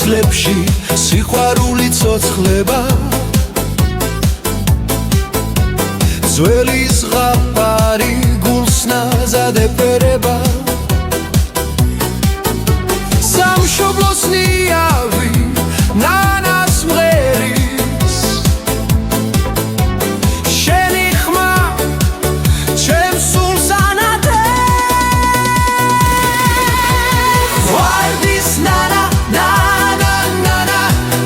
წლებში სიყვარული ცოცხლება ძველი ზღაპარი გულს ნაზად ეფერება სამშობლოს ნიავი ნანას მღერის შენი ხმა ჩემს სულს ანათებს ვარდის ნანა ნანა ნანა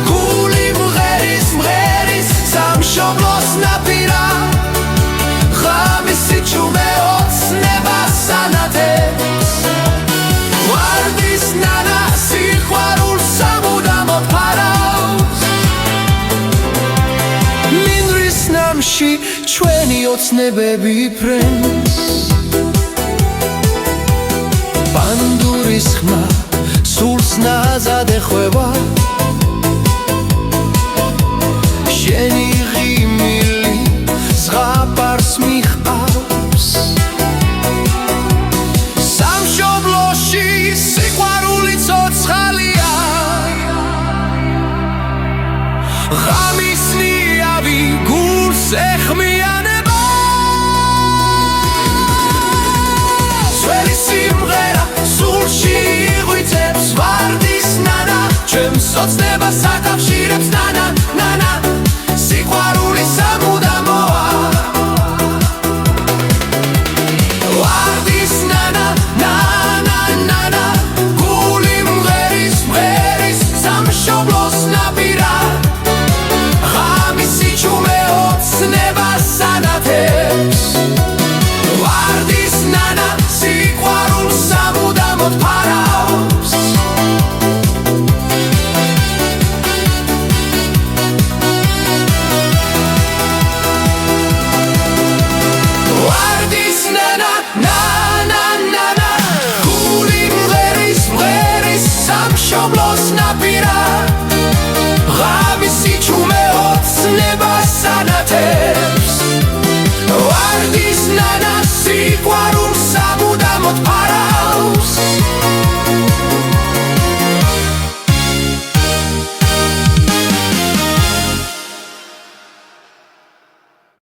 გული მღერის მღერის სამშობლოს ნაპირა ღამისი ჩუმე ოცნებას ანათებს ვარდის ნანა სიყვარულს სამუდამოდ ფარავს მინდვრის ნამში ჩვენი ოცნებები ფრენს პანდურის ხმა სულს ნაზად ეხვევა შენი ღიმილი ზღაპარს მიჰყავს სამშობლოში სიყვარული ცოცხალია ღამის ნიავი გულს ეხმიანება ძველი სიმღერა სულში იღვიძებს ვარდის ნანა ჩემს ოცნებას აკავშირებს ნანა ნანა სიყვარული სამუდამოა ვარდის ნანა ნანა ნანა გული მღერის მღერის სამშობლოს